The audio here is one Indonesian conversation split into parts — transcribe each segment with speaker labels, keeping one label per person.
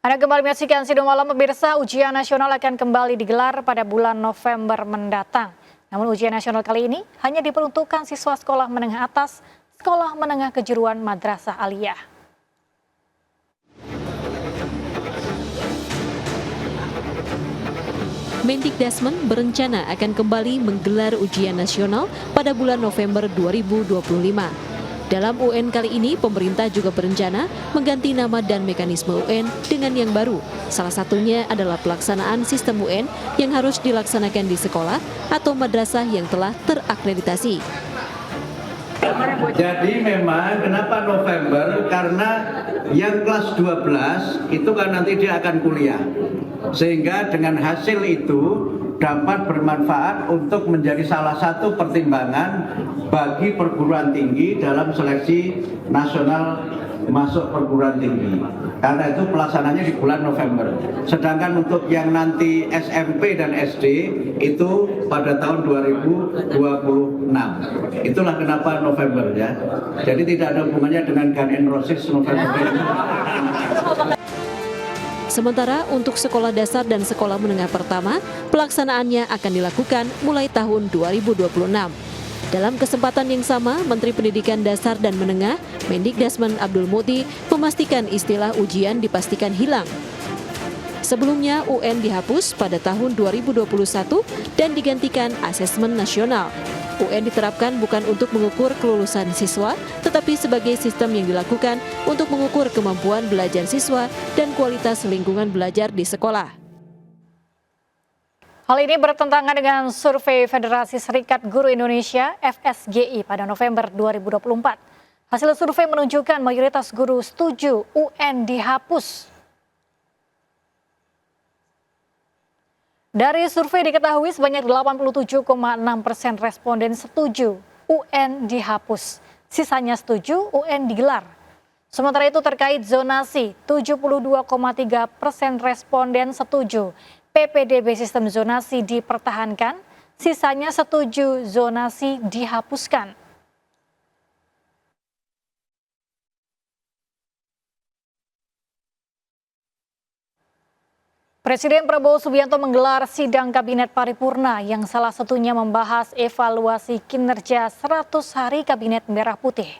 Speaker 1: Anda kembali menyaksikan Sido Malam pemirsa, ujian nasional akan kembali digelar pada bulan November mendatang. Namun ujian nasional kali ini hanya diperuntukkan siswa sekolah menengah atas, sekolah menengah kejuruan Madrasah Aliyah.
Speaker 2: Mendikdasmen berencana akan kembali menggelar ujian nasional pada bulan November 2025. Dalam UN kali ini, pemerintah juga berencana mengganti nama dan mekanisme UN dengan yang baru. Salah satunya adalah pelaksanaan sistem UN yang harus dilaksanakan di sekolah atau madrasah yang telah terakreditasi.
Speaker 3: Jadi memang kenapa November? Karena yang kelas 12 itu kan nanti dia akan kuliah. Sehingga dengan hasil itu dapat bermanfaat untuk menjadi salah satu pertimbangan bagi perguruan tinggi dalam seleksi nasional masuk perguruan tinggi. Karena itu pelaksananya di bulan November. Sedangkan untuk yang nanti SMP dan SD itu pada tahun 2026. Itulah kenapa November ya. Jadi tidak ada hubungannya dengan Gun N' Roses November.
Speaker 2: Sementara untuk sekolah dasar dan sekolah menengah pertama, pelaksanaannya akan dilakukan mulai tahun 2026. Dalam kesempatan yang sama, Menteri Pendidikan Dasar dan Menengah, Mendikdasmen Abdul Muti, memastikan istilah ujian dipastikan hilang. Sebelumnya, UN dihapus pada tahun 2021 dan digantikan asesmen nasional. UN diterapkan bukan untuk mengukur kelulusan siswa, tetapi sebagai sistem yang dilakukan untuk mengukur kemampuan belajar siswa dan kualitas lingkungan belajar di sekolah.
Speaker 1: Hal ini bertentangan dengan survei Federasi Serikat Guru Indonesia (FSGI) pada November 2024. Hasil survei menunjukkan mayoritas guru setuju UN dihapus. Dari survei diketahui sebanyak 87,6% responden setuju UN dihapus. Sisanya setuju UN digelar. Sementara itu terkait zonasi, 72,3% responden setuju PPDB sistem zonasi dipertahankan, sisanya setuju zonasi dihapuskan. Presiden Prabowo Subianto menggelar sidang Kabinet Paripurna yang salah satunya membahas evaluasi kinerja 100 hari Kabinet Merah Putih.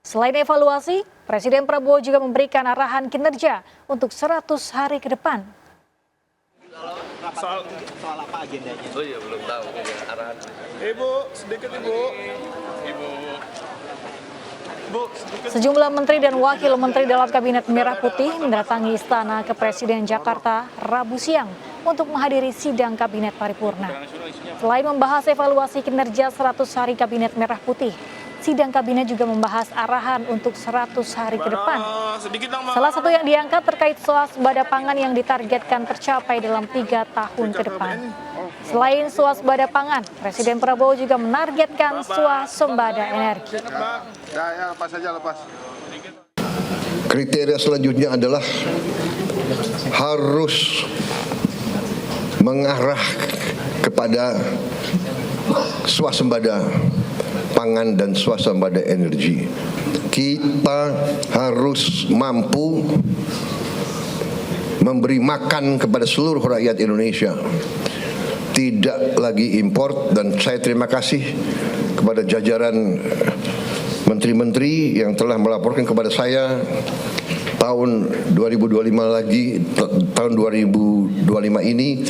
Speaker 1: Selain evaluasi, Presiden Prabowo juga memberikan arahan kinerja untuk 100 hari ke depan.
Speaker 4: Soal apa agendanya?
Speaker 5: Oh iya, belum tahu arahan.
Speaker 4: Ibu, sedikit Ibu.
Speaker 1: Sejumlah menteri dan wakil menteri dalam Kabinet Merah Putih mendatangi Istana Kepresiden Jakarta Rabu siang untuk menghadiri sidang Kabinet Paripurna. Selain membahas evaluasi kinerja 100 hari Kabinet Merah Putih, sidang Kabinet juga membahas arahan untuk 100 hari ke depan. Salah satu yang diangkat terkait swasembada pangan yang ditargetkan tercapai dalam 3 tahun ke depan. Selain swasembada pangan, Presiden Prabowo juga menargetkan swasembada energi.
Speaker 4: Ya, lepas saja, lepas.
Speaker 6: Kriteria selanjutnya adalah harus mengarah kepada swasembada pangan dan swasembada energi. Kita harus mampu memberi makan kepada seluruh rakyat Indonesia. Tidak lagi import, dan saya terima kasih kepada jajaran menteri-menteri yang telah melaporkan kepada saya tahun 2025 lagi, tahun 2025 ini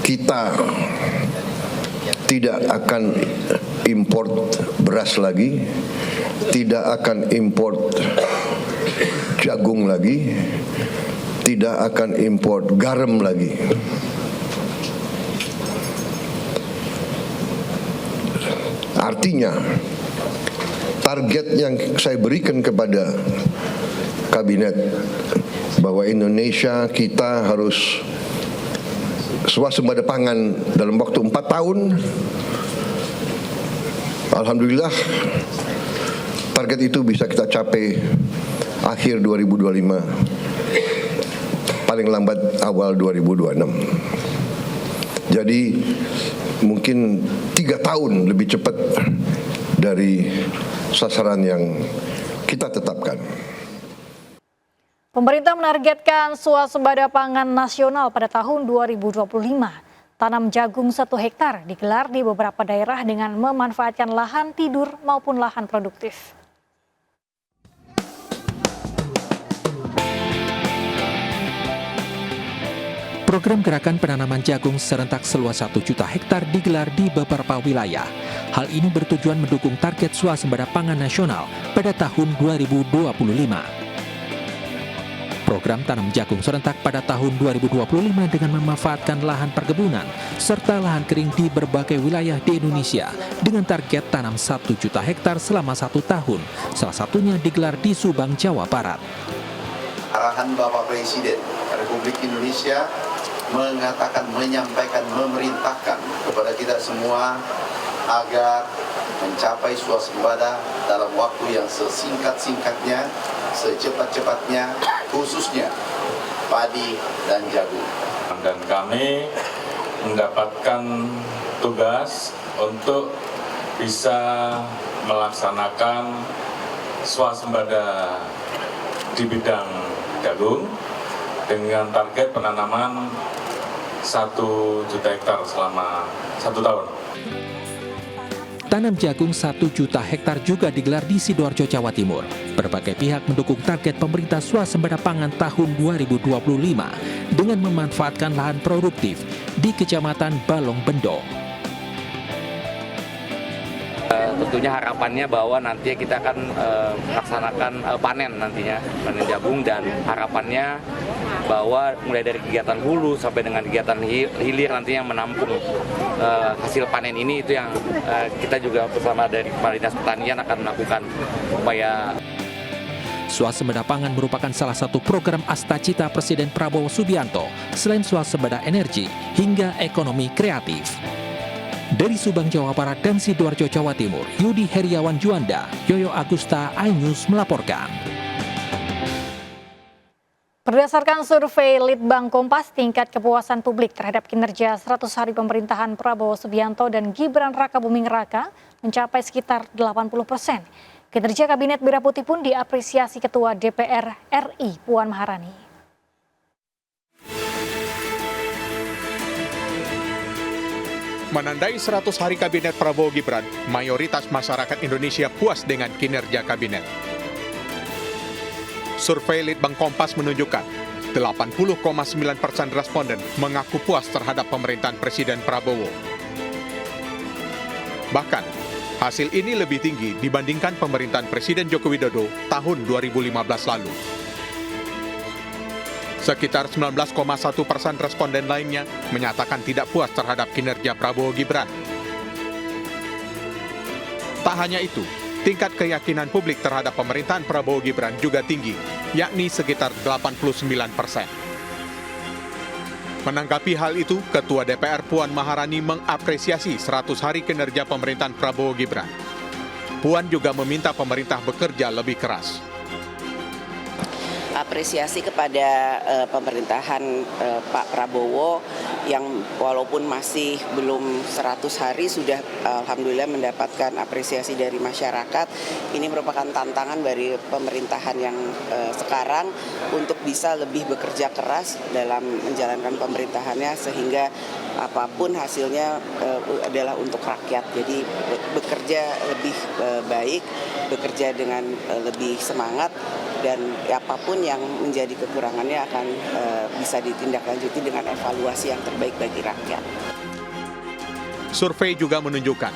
Speaker 6: kita tidak akan import beras lagi, tidak akan import jagung lagi, tidak akan import garam lagi. Artinya, target yang saya berikan kepada Kabinet bahwa Indonesia kita harus swasembada pangan dalam waktu 4 tahun. Alhamdulillah target itu bisa kita capai akhir 2025, paling lambat awal 2026. Jadi mungkin 3 tahun lebih cepat dari sasaran yang kita tetapkan.
Speaker 1: Pemerintah menargetkan swasembada pangan nasional pada tahun 2025. Tanam jagung 1 hektar digelar di beberapa daerah dengan memanfaatkan lahan tidur maupun lahan produktif.
Speaker 5: Program gerakan penanaman jagung serentak seluas 1 juta hektar digelar di beberapa wilayah. Hal ini bertujuan mendukung target swasembada pangan nasional pada tahun 2025. Program tanam jagung serentak pada tahun 2025 dengan memanfaatkan lahan perkebunan serta lahan kering di berbagai wilayah di Indonesia dengan target tanam 1 juta hektar selama 1 tahun. Salah satunya digelar di Subang, Jawa Barat.
Speaker 7: Arahan Bapak Presiden Republik Indonesia menyampaikan, memerintahkan kepada kita semua agar mencapai swasembada dalam waktu yang sesingkat-singkatnya, secepat-cepatnya, khususnya padi dan jagung.
Speaker 8: Dan kami mendapatkan tugas untuk bisa melaksanakan swasembada di bidang jagung dengan target penanaman 1 juta hektar selama 1 tahun.
Speaker 5: Tanam jagung 1 juta hektar juga digelar di Sidoarjo, Jawa Timur. Berbagai pihak mendukung target pemerintah swasembada pangan tahun 2025 dengan memanfaatkan lahan produktif di Kecamatan Balong Bendo.
Speaker 9: Tentunya harapannya bahwa nanti kita akan melaksanakan panen nantinya, panen jagung, dan harapannya bahwa mulai dari kegiatan hulu sampai dengan kegiatan hilir nantinya menampung hasil panen ini, itu yang kita juga bersama dari Kepala Dinas Pertanian akan melakukan upaya.
Speaker 5: Swasembada pangan merupakan salah satu program Astacita Presiden Prabowo Subianto selain swasembada energi hingga ekonomi kreatif. Dari Subang, Jawa Barat dan Sidoarjo, Jawa Timur, Yudi Heriawan Juanda, Yoyo Agusta, iNews melaporkan.
Speaker 1: Berdasarkan survei Litbang Kompas, tingkat kepuasan publik terhadap kinerja 100 hari pemerintahan Prabowo Subianto dan Gibran Rakabuming Raka mencapai sekitar 80%. Kinerja Kabinet Merah Putih pun diapresiasi Ketua DPR RI Puan Maharani.
Speaker 10: Menandai 100 hari Kabinet Prabowo Gibran, mayoritas masyarakat Indonesia puas dengan kinerja Kabinet. Survei Litbang Kompas menunjukkan 80,9% responden mengaku puas terhadap pemerintahan Presiden Prabowo. Bahkan, hasil ini lebih tinggi dibandingkan pemerintahan Presiden Joko Widodo tahun 2015 lalu. Sekitar 19,1% responden lainnya menyatakan tidak puas terhadap kinerja Prabowo Gibran. Tak hanya itu, tingkat keyakinan publik terhadap pemerintahan Prabowo Gibran juga tinggi, yakni sekitar 89%. Menanggapi hal itu, Ketua DPR Puan Maharani mengapresiasi 100 hari kinerja pemerintahan Prabowo Gibran. Puan juga meminta pemerintah bekerja lebih keras.
Speaker 11: Apresiasi kepada pemerintahan Pak Prabowo yang walaupun masih belum 100 hari sudah alhamdulillah mendapatkan apresiasi dari masyarakat. Ini merupakan tantangan dari pemerintahan yang sekarang untuk bisa lebih bekerja keras dalam menjalankan pemerintahannya sehingga apapun hasilnya adalah untuk rakyat. Jadi bekerja lebih baik, bekerja dengan lebih semangat, dan apapun yang menjadi kekurangannya akan bisa ditindaklanjuti dengan evaluasi yang terbaik bagi rakyat.
Speaker 10: Survei juga menunjukkan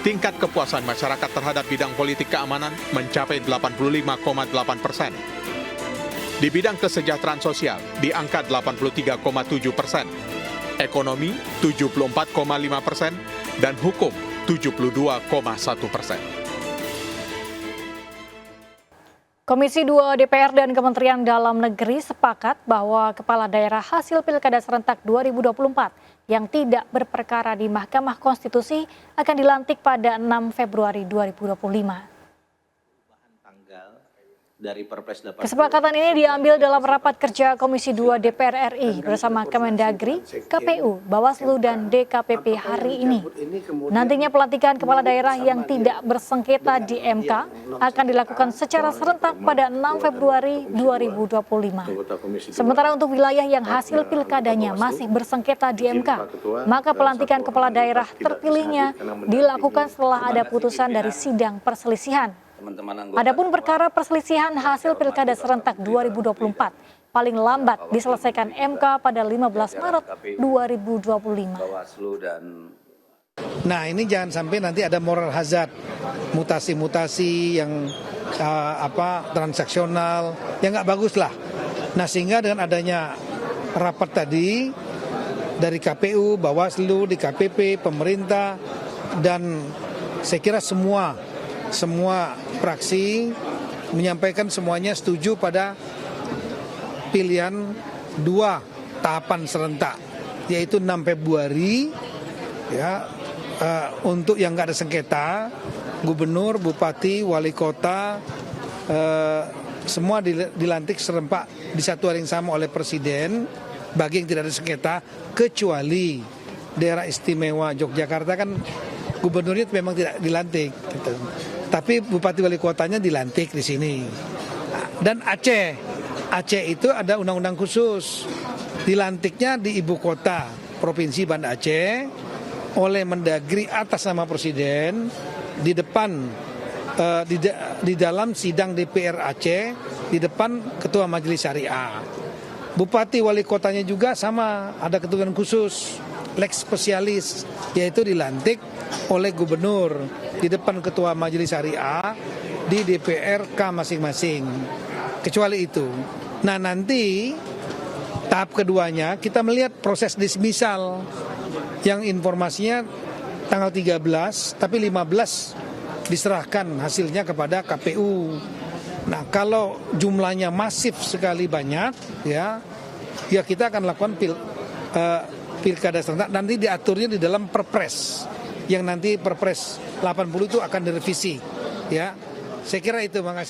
Speaker 10: tingkat kepuasan masyarakat terhadap bidang politik keamanan mencapai 85,8%. Di bidang kesejahteraan sosial di angka 83,7%, ekonomi 74,5%, dan hukum 72,1%.
Speaker 1: Komisi 2 DPR dan Kementerian Dalam Negeri sepakat bahwa kepala daerah hasil Pilkada serentak 2024 yang tidak berperkara di Mahkamah Konstitusi akan dilantik pada 6 Februari 2025.
Speaker 12: dari Perpres 80.
Speaker 1: Kesepakatan ini diambil dalam rapat kerja Komisi 2 DPR RI bersama Kemendagri, KPU, Bawaslu, dan DKPP hari ini. Nantinya pelantikan kepala daerah yang tidak bersengketa di MK akan dilakukan secara serentak pada 6 Februari 2025. Sementara untuk wilayah yang hasil pilkadanya masih bersengketa di MK, maka pelantikan kepala daerah terpilihnya dilakukan setelah ada putusan dari sidang perselisihan. Adapun perkara perselisihan hasil Pilkada serentak 2024 paling lambat diselesaikan MK pada 15 Maret 2025.
Speaker 13: Nah, ini jangan sampai nanti ada moral hazard, mutasi-mutasi yang transaksional, yang nggak bagus lah. Nah, sehingga dengan adanya rapat tadi dari KPU, Bawaslu, DKPP, pemerintah, dan saya kira semua fraksi menyampaikan semuanya setuju pada pilihan 2 tahapan serentak, yaitu 6 Februari ya, untuk yang nggak ada sengketa, gubernur, bupati, wali kota, semua dilantik serempak di satu hari yang sama oleh presiden bagi yang tidak ada sengketa, kecuali daerah istimewa Yogyakarta kan gubernurnya memang tidak dilantik gitu. Tapi bupati wali kotanya dilantik di sini. Dan Aceh itu ada undang-undang khusus. Dilantiknya di ibu kota Provinsi Banda Aceh oleh Mendagri atas nama presiden di depan di dalam sidang DPR Aceh, di depan Ketua Majelis Syariah. Bupati wali kotanya juga sama, ada ketentuan khusus, lex spesialis, yaitu dilantik oleh gubernur di depan Ketua Majelis Syariah di DPRK masing-masing. Kecuali itu. Nah, nanti tahap keduanya kita melihat proses dismisal yang informasinya tanggal 13 tapi 15 diserahkan hasilnya kepada KPU. Nah, kalau jumlahnya masif sekali banyak ya kita akan lakukan pilkada serentak, nanti diaturnya di dalam Perpres yang nanti Perpres 80 itu akan direvisi ya. Saya kira itu, makasih.